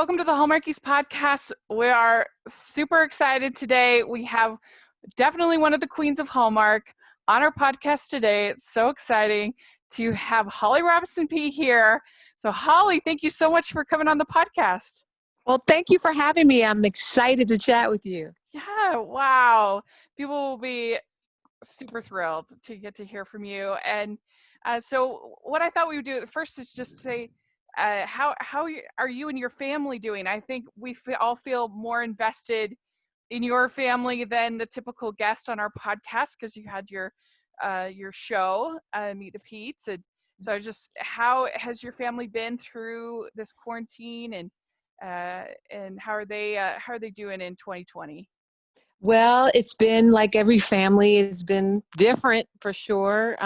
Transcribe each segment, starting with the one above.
welcome to the Hallmarkies podcast. We are super excited today. We have definitely one of the queens of Hallmark on our podcast today. It's so exciting to have Holly Robinson Peete here. So Holly, thank you so much for coming on the podcast. Well, thank you for having me. I'm excited to chat with you. Yeah, wow. People will be super thrilled to get to hear from you. And so what I thought we would do at first is just say, how are you and your family doing? I think we all feel more invested in your family than the typical guest on our podcast because you had your show, Meet the Peets. And so just how has your family been through this quarantine, and how are they doing in 2020? Well, it's been like every family. It's been different for sure.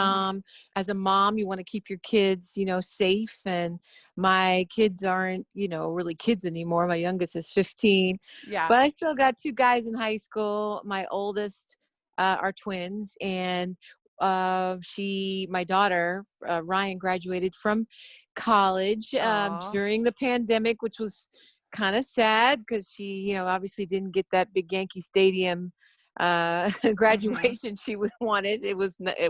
As a mom, you want to keep your kids, safe. And my kids aren't, really kids anymore. My youngest is 15. Yeah. But I still got two guys in high school. My oldest are twins. And my daughter, Ryan, graduated from college during the pandemic, which was kind of sad because she, obviously didn't get that big Yankee Stadium graduation she wanted.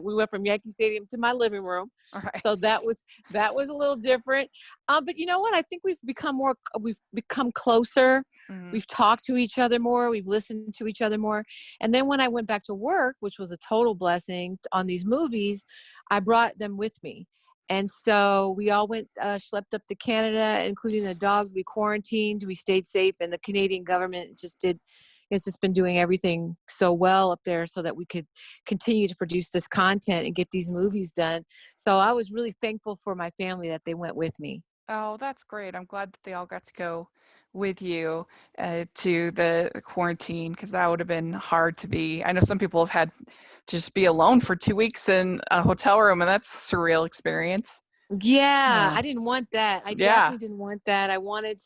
We went from Yankee Stadium to my living room. Right. So that was a little different. But you know what? I think we've become closer. We've talked to each other more. We've listened to each other more. And then when I went back to work, which was a total blessing on these movies, I brought them with me. And so we all went, schlepped up to Canada, including the dogs. We quarantined, we stayed safe, and the Canadian government has just been doing everything so well up there so that we could continue to produce this content and get these movies done. So I was really thankful for my family that they went with me. Oh, that's great. I'm glad that they all got to go with you to the quarantine, because that would have been hard to be. I know some people have had to just be alone for 2 weeks in a hotel room, and that's a surreal experience. Yeah, I didn't want that. I Yeah. definitely didn't want that. I wanted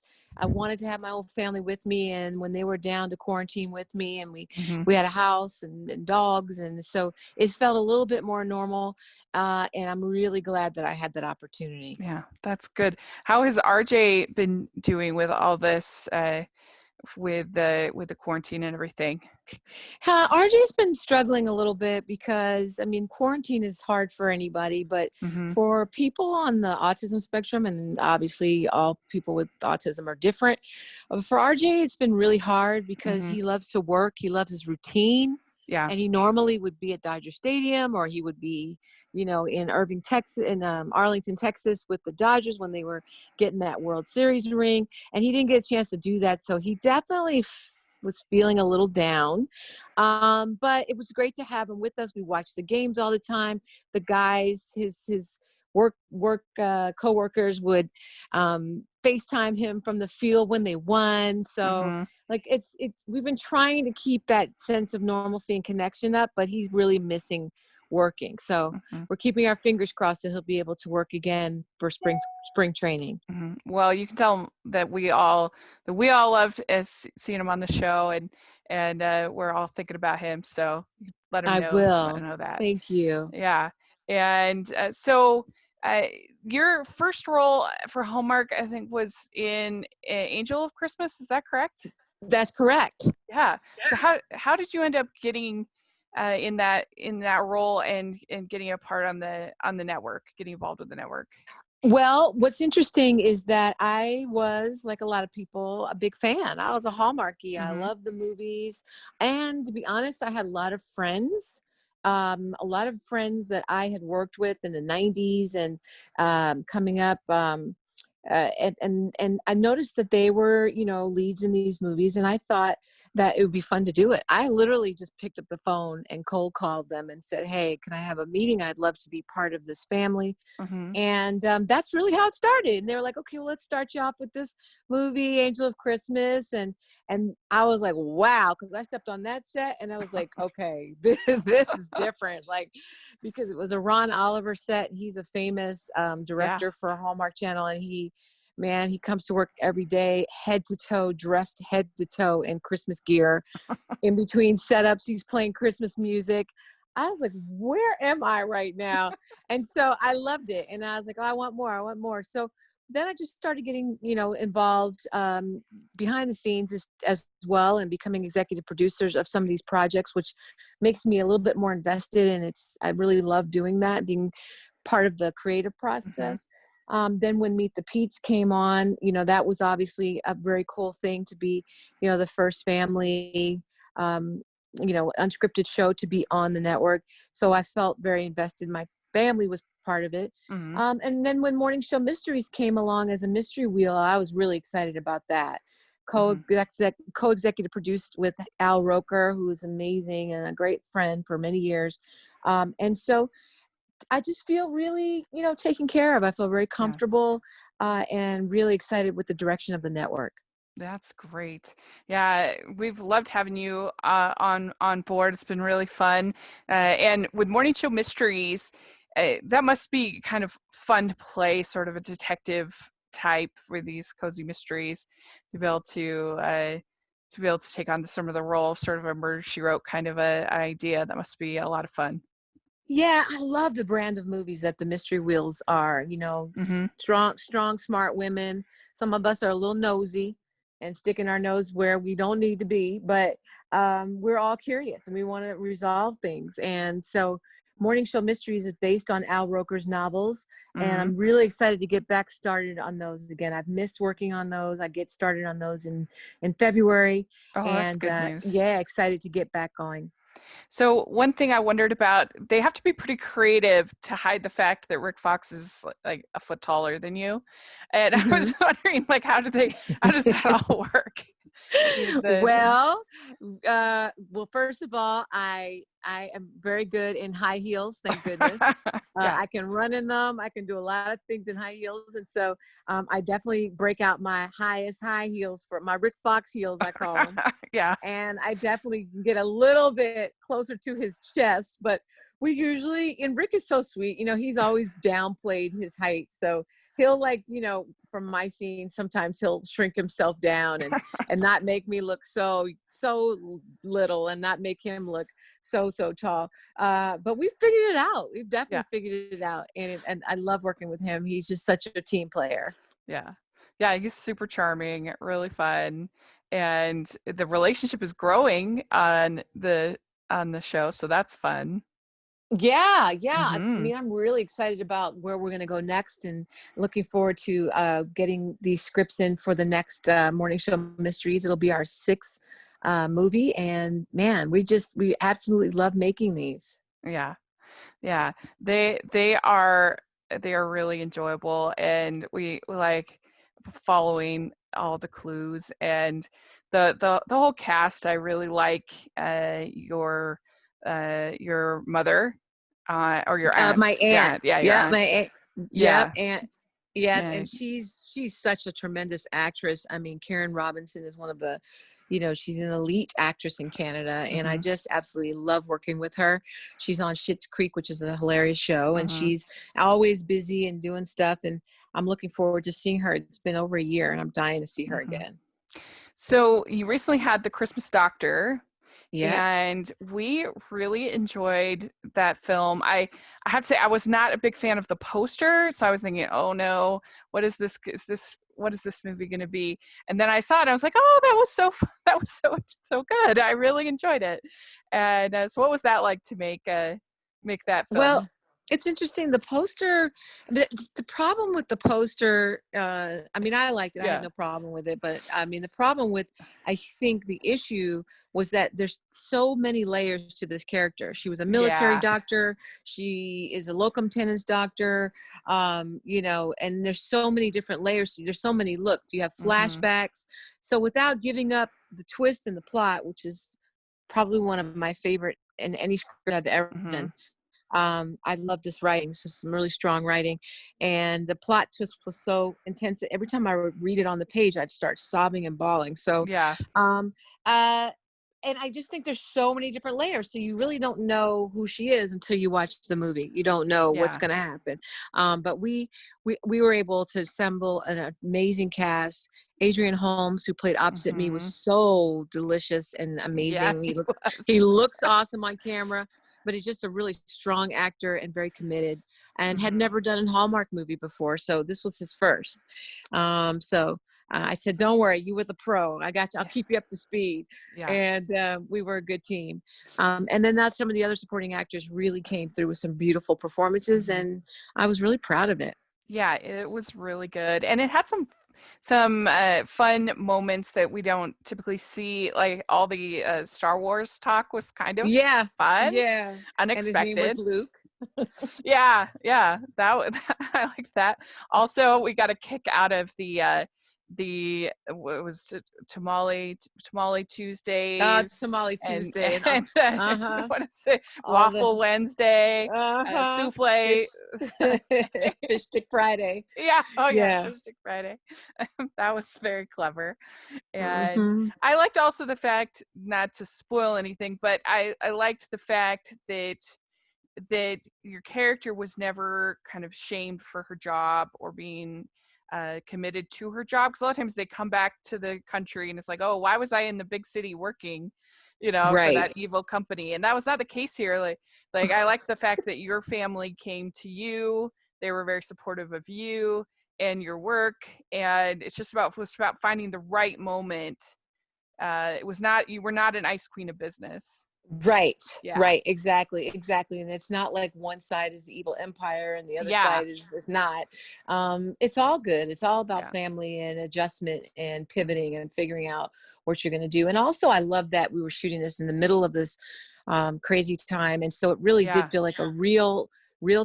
to have my whole family with me, and when they were down to quarantine with me, and we had a house and dogs, and so it felt a little bit more normal. And I'm really glad that I had that opportunity. Yeah, that's good. How has RJ been doing with all this, with the quarantine and everything? RJ's been struggling a little bit because, quarantine is hard for anybody, but for people on the autism spectrum, and obviously all people with autism are different. For RJ, it's been really hard because he loves to work. He loves his routine. Yeah. And he normally would be at Dodger Stadium, or he would be, in Irving, Texas, in Arlington, Texas with the Dodgers when they were getting that World Series ring. And he didn't get a chance to do that. So he definitely was feeling a little down. But it was great to have him with us. We watched the games all the time. The guys, his work coworkers would FaceTime him from the field when they won. So we've been trying to keep that sense of normalcy and connection up, but he's really missing working. So we're keeping our fingers crossed that he'll be able to work again for spring training. Well, you can tell him that we all loved seeing him on the show, and we're all thinking about him. So let him know. I will. Let him know that. Thank you. Yeah. And so your first role for Hallmark, I think, was in Angel of Christmas. Is that correct? That's correct. Yeah. So how did you end up getting in that role and getting a part on the network, getting involved with the network? Well, what's interesting is that I was, like a lot of people, a big fan. I was a Hallmarkie. I loved the movies. And to be honest, I had a lot of friends that I had worked with in the 90s and coming up. And I noticed that they were, leads in these movies, and I thought that it would be fun to do it. I literally just picked up the phone and cold called them and said, "Hey, can I have a meeting? I'd love to be part of this family." And that's really how it started. And they were like, "Okay, well, let's start you off with this movie, Angel of Christmas." And I was like, wow, because I stepped on that set and I was like, okay, this is different. Like, because it was a Ron Oliver set. He's a famous director for Hallmark Channel, and he comes to work every day, head to toe, dressed head to toe in Christmas gear. In between setups, he's playing Christmas music. I was like, where am I right now? And so I loved it. And I was like, oh, I want more. So then I just started getting, involved behind the scenes as well, and becoming executive producers of some of these projects, which makes me a little bit more invested. And I really love doing that, being part of the creative Hmm. process. Then when Meet the Pete's came on, that was obviously a very cool thing to be, the first family, um, unscripted show to be on the network. So I felt very invested. My family was part of it. Hmm. And then when Morning Show Mysteries came along as a mystery wheel, I was really excited about that. Hmm. Co-executive produced with Al Roker, who is amazing and a great friend for many years. And so I just feel really, taken care of. I feel very Yeah. comfortable and really excited with the direction of the network. That's great. Yeah, we've loved having you on board. It's been really fun. And with Morning Show Mysteries, that must be kind of fun to play, sort of a detective type for these cozy mysteries, to be able to take on some of the role of sort of a murder she wrote kind of a idea. That must be a lot of fun. Yeah, I love the brand of movies that the mystery wheels are, Hmm. strong, smart women. Some of us are a little nosy and sticking our nose where we don't need to be, but we're all curious and we want to resolve things. And so Morning Show Mysteries is based on Al Roker's novels, and Hmm. I'm really excited to get back started on those again. I've missed working on those. I get started on those in February, Oh, that's and good news. yeah, excited to get back going. So one thing I wondered about, they have to be pretty creative to hide the fact that Rick Fox is like a foot taller than you. And I was wondering, like, how does that all work? The Well, well, first of all, I am very good in high heels, thank goodness. yeah. I can run in them. I can do a lot of things in high heels, and so I definitely break out my highest high heels, for my Rick Fox heels, I call them. Yeah. And I definitely can get a little bit closer to his chest, but we usually, and Rick is so sweet, he's always downplayed his height. So he'll, like, from my scene, sometimes he'll shrink himself down and not make me look so little, and not make him look so tall. But we've figured it out. We've Yeah. definitely figured it out. And I love working with him. He's just such a team player. Yeah. Yeah, he's super charming, really fun. And the relationship is growing on the show, so that's fun. Yeah. I Hmm. mean, I'm really excited about where we're going to go next, and looking forward to getting these scripts in for the next Morning Show Mysteries. It'll be our sixth movie, and man, we absolutely love making these. Yeah. Yeah, they are really enjoyable, and we like following all the clues and the whole cast. I really like your mother, or your My aunt. aunt, Your yeah, my aunt. aunt, yep, Yeah. aunt, yes, Yeah. and she's such a tremendous actress. I mean, Karen Robinson is one of the, she's an elite actress in Canada, and I Hmm. just absolutely love working with her. She's on Schitt's Creek, which is a hilarious show, and Hmm. she's always busy and doing stuff. And I'm looking forward to seeing her. It's been over a year, and I'm dying to see her Hmm. again. So you recently had the Christmas Doctor, Yeah. and we really enjoyed that film. I have to say I was not a big fan of the poster, so I was thinking, oh no, what is this movie going to be? And then I saw it, and I was like, oh, that was that was so good. I really enjoyed it. And so, what was that like to make that Well, film? it's interesting. The poster, the problem with the poster, I mean, I liked it. I had Yeah. no problem with it. But I mean, the problem with, I think the issue was that there's so many layers to this character. She was a military Yeah. doctor. She is a locum tenens doctor, and there's so many different layers. There's so many looks. You have Hmm. flashbacks. So without giving up the twist in the plot, which is probably one of my favorite in any script I've ever Hmm. done. I love this writing. So some really strong writing, and the plot twist was so intense that every time I would read it on the page, I'd start sobbing and bawling. So, Yeah. um, uh, and I just think there's so many different layers. So you really don't know who she is until you watch the movie. You don't know what's Yeah. going to happen. But we were able to assemble an amazing cast. Adrian Holmes, who played opposite me, was Hmm. so delicious and Yeah, amazing. he was. He looks awesome on camera. but he's just a really strong actor and very committed, and had Mhm. never done a Hallmark movie before. So this was his first. So I said, "Don't worry, you with the pro. I got you. I'll Yeah. keep you up to speed." Yeah. And we were a good team. And then now some of the other supporting actors really came through with some beautiful performances, Mhm. and I was really proud of it. Yeah, it was really good, and it had some fun moments that we don't typically see. Like all the Star Wars talk was kind of Yeah, fun, yeah. And his name was unexpected. Luke. Yeah, yeah, I liked that. Also, we got a kick out of the what was it, tamale Tuesdays Tamale and Tuesday and and uh-huh. what is it, All the Waffle Wednesday, fish souffle. fish stick Friday. Yeah, oh yeah, Yeah. Fish Stick Friday. That was very clever. And Hmm. I liked also the fact, not to spoil anything, but I liked the fact that your character was never kind of shamed for her job or being committed to her job. Because a lot of times they come back to the country and it's like, oh, why was I in the big city working, for Right. that evil company? And that was not the case here. Like I like the fact that your family came to you. They were very supportive of you and your work. And it was about finding the right moment. You were not an ice queen of business. Right. Yeah. Right. Exactly. Exactly. And it's not like one side is the evil empire and the other Yeah. side is not. It's all good. It's all about Yeah. family and adjustment and pivoting and figuring out what you're going to do. And also, I love that we were shooting this in the middle of this crazy time. And so it really did Yeah. feel like a real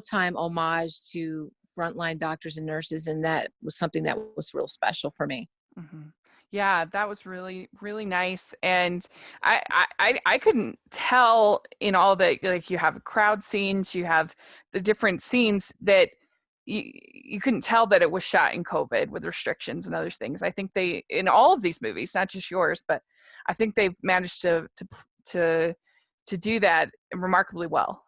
time homage to frontline doctors and nurses. And that was something that was real special for me. Mhm. Yeah, that was really, really nice. And I couldn't tell in all the, like, you have crowd scenes, you have the different scenes that you couldn't tell that it was shot in COVID with restrictions and other things. I think they, in all of these movies, not just yours, but I think they've managed to to do that remarkably well.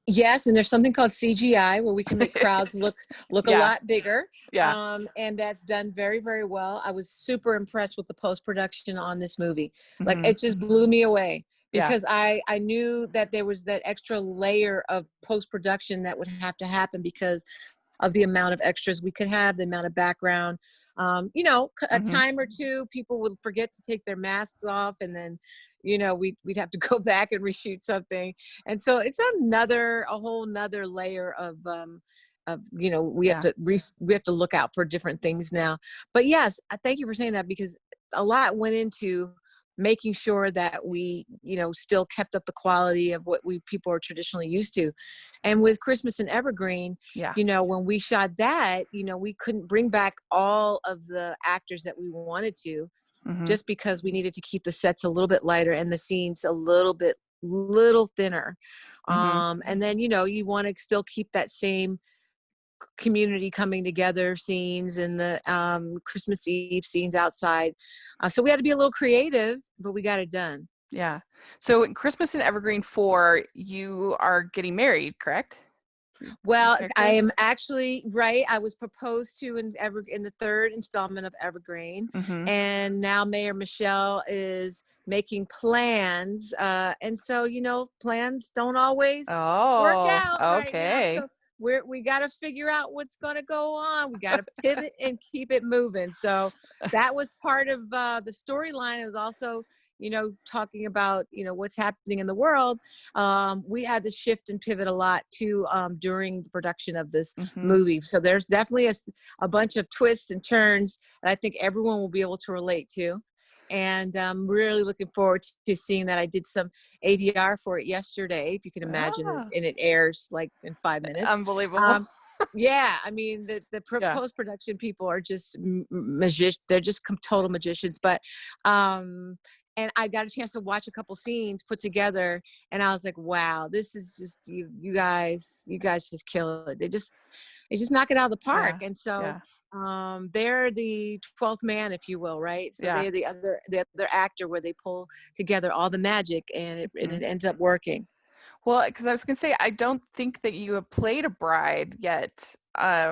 Yes, and there's something called CGI where we can make crowds look a Yeah, lot bigger, yeah. and that's done very, very well. I was super impressed with the post production on this movie. Like Hmm. it just blew me away Yeah. because I knew that there was that extra layer of post production that would have to happen because of the amount of extras we could have, the amount of background. A Hmm. time or two, people would forget to take their masks off, and then, we'd have to go back and reshoot something. And so it's a whole nother layer of Yeah. we have to look out for different things now. But yes, I thank you for saying that because a lot went into making sure that we still kept up the quality of what we people are traditionally used to. And with Christmas and Evergreen, Yeah. when we shot that, we couldn't bring back all of the actors that we wanted to, Hmm. just because we needed to keep the sets a little bit lighter and the scenes a little thinner. Hmm. And then you want to still keep that same community coming together scenes and the Christmas Eve scenes outside. So we had to be a little creative, but we got it done. Yeah. So in Christmas in Evergreen 4, you are getting married, correct? Your Well, I character? am actually right. I was proposed to in the third installment of Evergreen, Mm-hmm. and now Mayor Michelle is making plans. And so plans don't always work Oh, out right now. okay. So we got to figure out what's going to go on. We got to pivot and keep it moving. So that was part of the storyline. It was also talking about what's happening in the world. We had to shift and pivot a lot too during the production of this Mm-hmm. movie. So there's definitely a bunch of twists and turns that I think everyone will be able to relate to. And I'm really looking forward to seeing that. I did some ADR for it yesterday, if you can imagine, and Ah, it airs like in 5 minutes. unbelievable. Um, yeah, I mean the Yeah. post production people are just magicians. They're just total magicians. But and I got a chance to watch a couple scenes put together, and I was like, wow, this is just you guys just kill it. They just knock it out of the park. Yeah. And so Yeah. they're the 12th man, if you will, right? So Yeah. they're the other actor where they pull together all the magic, and Hmm. it ends up working. Well, because I was gonna say, I don't think that you have played a bride yet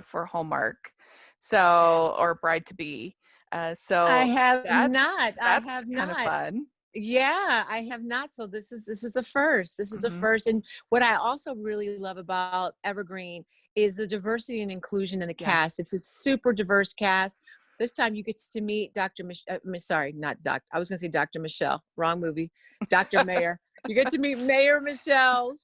for Hallmark, so, or bride to be. I So have that's not. I that's have kind of not. fun. Yeah, I have not. So this is a first. This is a Hmm. first. And what I also really love about Evergreen is the diversity and inclusion in the Yeah. cast. It's a super diverse cast. This time you get to meet Dr. Sorry, not Doc. I was going to say Dr. Michelle. Wrong movie. Dr. Mayer. You get to meet Mayor Michelle's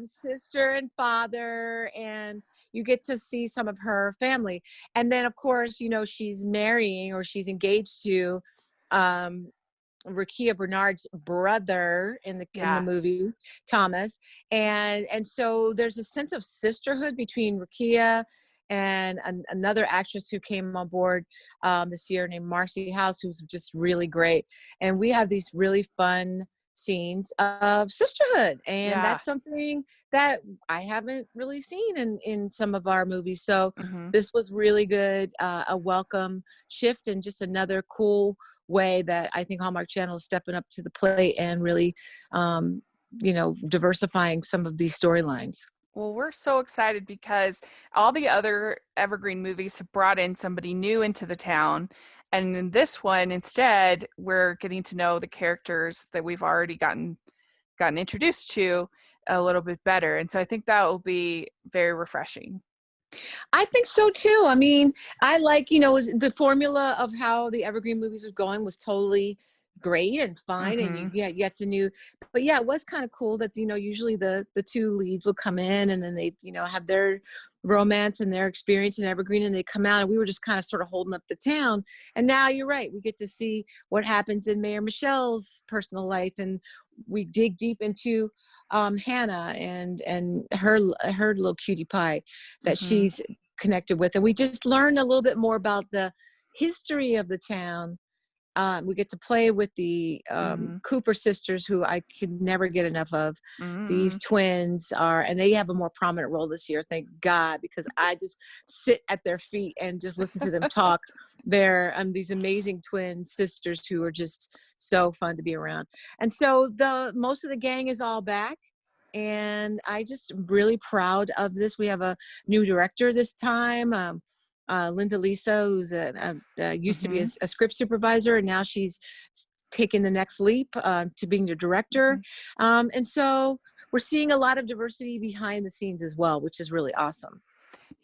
sister and father, and you get to see some of her family. And then, of course, she's marrying, or she's engaged to um, Rakia Bernard's brother in the Yeah. movie, Thomas. And so there's a sense of sisterhood between Rakia and another actress who came on board this year named Marcy House, who's just really great. And we have these really fun scenes of sisterhood, and Yeah. that's something that I haven't really seen in some of our movies. So Hmm. this was really good, a welcome shift, and just another cool way that I think Hallmark Channel is stepping up to the plate and really, diversifying some of these storylines. Well, we're so excited because all the other Evergreen movies have brought in somebody new into the town. And in this one, instead, we're getting to know the characters that we've already gotten introduced to a little bit better. And so I think that will be very refreshing. I think so too. I mean, I like, the formula of how the Evergreen movies was going was totally great and fine, and Mm-hmm. you get to new. But yeah, it was kind of cool that usually the two leads will come in, and then they have their romance and their experience in Evergreen, and they come out, and we were just kind of sort of holding up the town. And now you're right, we get to see what happens in Mayor Michelle's personal life, and we dig deep into Hannah and her little cutie pie that Mm-hmm. she's connected with. And we just learned a little bit more about the history of the town. We get to play with the Mm-hmm. Cooper sisters, who I could never get enough of. Mm-hmm. These twins and they have a more prominent role this year, thank God, because I just sit at their feet and just listen to them talk. They're these amazing twin sisters who are just so fun to be around. And so the most of the gang is all back, and I just really proud of this. We have a new director this time, Linda Lisa, who's used to be Mm-hmm. a script supervisor, and now she's taken the next leap to being the director. And so we're seeing a lot of diversity behind the scenes as well, which is really awesome.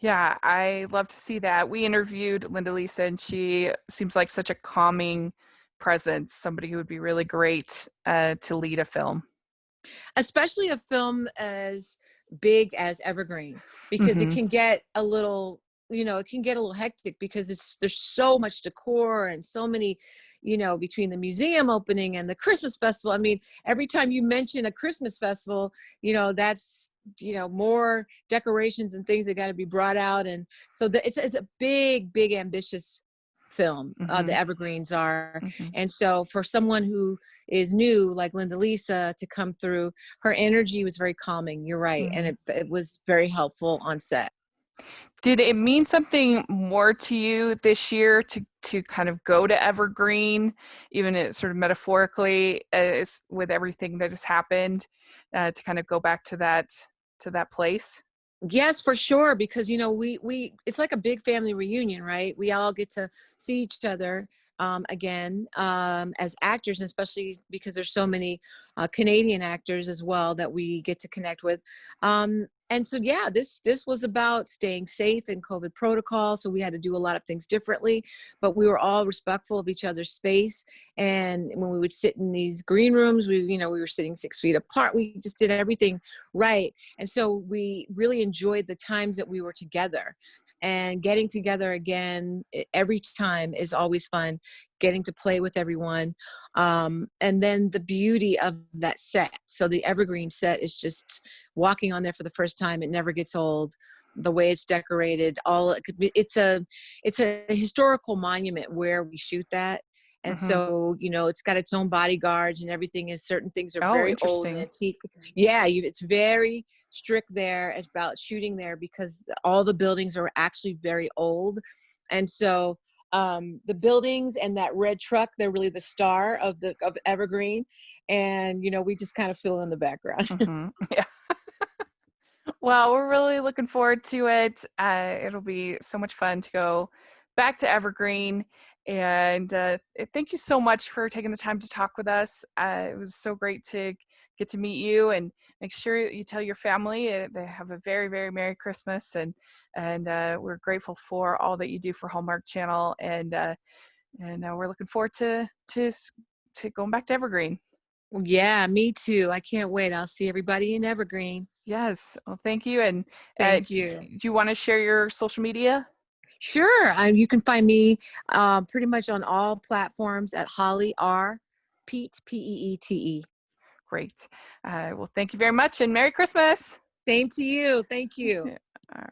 Yeah, I love to see that. We interviewed Linda Lisa, and she seems like such a calming presence, somebody who would be really great to lead a film. Especially a film as big as Evergreen, because it Mm-hmm. can get a little, it can get a little hectic, because there's so much decor and so many, between the museum opening and the Christmas festival. I mean, every time you mention a Christmas festival, that's more decorations and things that got to be brought out. And so it's a big ambitious film, Mm-hmm. the Evergreens are. Mm-hmm. And so for someone who is new like Linda Lisa to come through, her energy was very calming, you're right, and Mm-hmm. it was very helpful on set. Did it mean something more to you this year to kind of go to Evergreen, even sort of metaphorically, as with everything that has happened, to kind of go back to that place? Yes, for sure, because we it's like a big family reunion, right? We all get to see each other again as actors, and especially because there's so many Canadian actors as well that we get to connect with. And so yeah, this was about staying safe in COVID protocol, so we had to do a lot of things differently, but we were all respectful of each other's space. And when we would sit in these green rooms, we were sitting 6 feet apart. We just did everything right. And so we really enjoyed the times that we were together, and getting together again every time is always fun, getting to play with everyone. And then the beauty of that set. So the Evergreen set is just walking on there for the first time. It never gets old. The way it's decorated, it's a historical monument where we shoot that. And Mm-hmm. so, it's got its own bodyguards, and everything is certain things are Oh, very old and interesting. antique. Yeah, it's very strict there about shooting there, because all the buildings are actually very old. And so the buildings and that red truck, they're really the star of Evergreen. And we just kind of fill in the background. Mm-hmm. Yeah. Well, we're really looking forward to it. It'll be so much fun to go back to Evergreen. And thank you so much for taking the time to talk with us. It was so great to get to meet you, and make sure you tell your family they have a very, very Merry Christmas. And we're grateful for all that you do for Hallmark Channel. And we're looking forward to going back to Evergreen. Well, yeah, me too. I can't wait. I'll see everybody in Evergreen. Yes. Well, thank you. And Thank do you. you want to share your social media? Sure. You can find me pretty much on all platforms at Holly R. Peete, Peete. Great. Well, thank you very much, and Merry Christmas. Same to you. Thank you. Yeah. All right.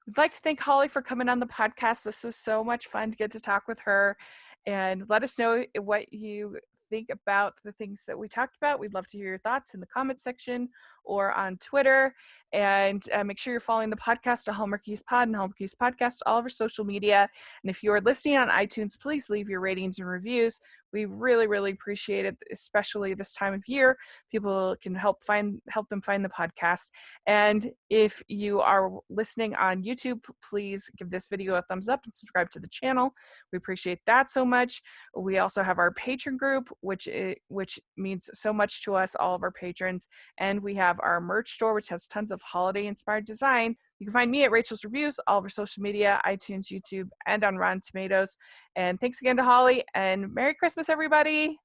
We'd like to thank Holly for coming on the podcast. This was so much fun to get to talk with her, and let us know what you think about the things that we talked about. We'd love to hear your thoughts in the comment section or on Twitter. And make sure you're following the podcast at Hallmarkies Pod and Hallmarkies Podcast, all of our social media. And if you are listening on iTunes, please leave your ratings and reviews. We really, really appreciate it, especially this time of year. People can help them find the podcast. And if you are listening on YouTube, please give this video a thumbs up and subscribe to the channel. We appreciate that so much. We also have our patron group, which means so much to us, all of our patrons. And we have our merch store, which has tons of holiday-inspired design. You can find me at Rachel's Reviews, all of our social media, iTunes, YouTube, and on Rotten Tomatoes. And thanks again to Holly, and Merry Christmas, everybody.